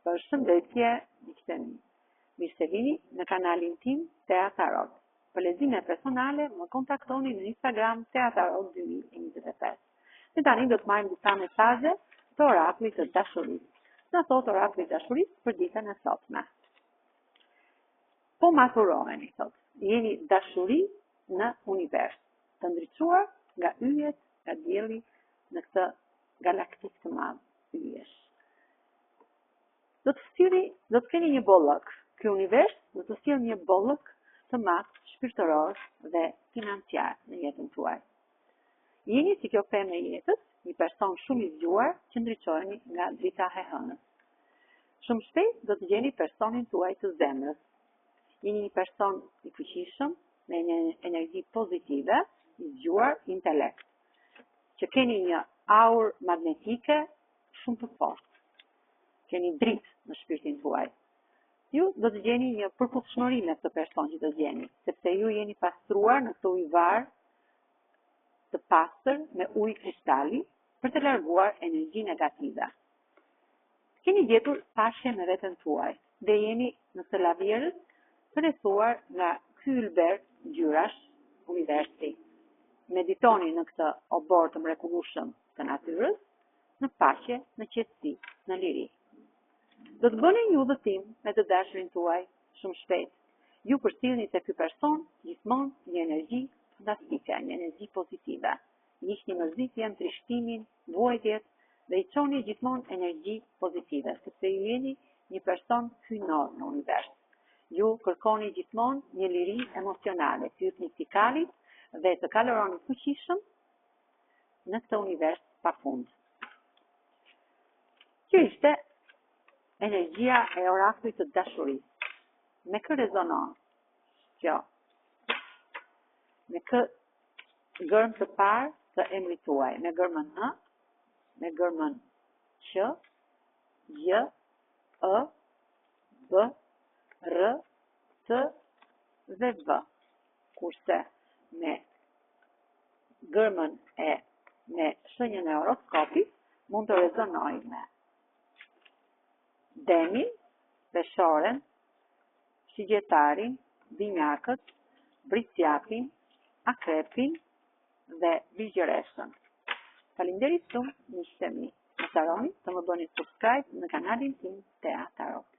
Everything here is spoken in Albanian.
Përshëndetje, miqtemi. Mirë se vini në kanalin tim Teatarot. Për lexime personale, më kontaktoni në Instagram Teatarot 2025. Dhe tani do të marrim disa mesazhe të orakullit të dashurisë. Na thot orakulli i dashurisë për ditën e sotme. Po maturoheni, thot. Jeni dashuri në univers, të ndriçuar nga yjet, nga dielli në këtë galaktik të madh, yjesh. Do të keni një bollëk. Ky univers do të sjellë një bollëk të madh shpirtëror dhe financiar në jetën tuaj. Jeni si kjo pemë e jetës, një person shumë i zgjuar që ndriçoheni nga drita e hënës. Shumë shpejt do të gjeni personin tuaj të zemrës. Jeni një person i fuqishëm, me një energji pozitive, i zgjuar, intelekt, që keni një aurë magnetike shumë të fortë. Keni dritë në shpirtin tuaj. Ju do të gjeni një përputhshmëri me këtë person që do të gjeni, sepse ju jeni pastruar në këtë ujëvar të pastër me ujë kristali për të larguar energji negative. Keni gjetur paqe me veten tuaj dhe jeni në të lavjerës të rrethuar nga ky ylber ngjyrash universi. Meditoni në këtë obor të mrekullueshëm të natyrës, në paqe, në qetësi, në liri. Do të bëni një udhëtim me të dashurin tuaj shumë shpejt. Ju përcjellni te ky person gjithmonë një energji fantastike, një energji pozitive. Njihni mërzitjen, trishtimin, vuajtjet dhe i çoni gjithmonë energji pozitive, sepse ju jeni një person hyjnor në univers. Ju kërkoni gjithmonë një liri emocionale, të jepni sikalit dhe të kaloroni fuqishëm në këtë univers pafund. Kjo ishte energjia e orakullit të dashurisë. Me kë rezonon kjo? Me kë gërm të parë të emrit tuaj, me gërmën N, me gërmën Q, J, E, B, R, T dhe V. Kurse me gërmën E, me shenjën e horoskopit, mund të rezonoj me Demin, Peshoren, Shigjetarin, Binjakët, Brisjapin, Akrepin dhe Bizgjëreshën. Faleminderit shumë, miqtë e mi. Mos harroni të më bëni subscribe në kanalin tim Teatarot.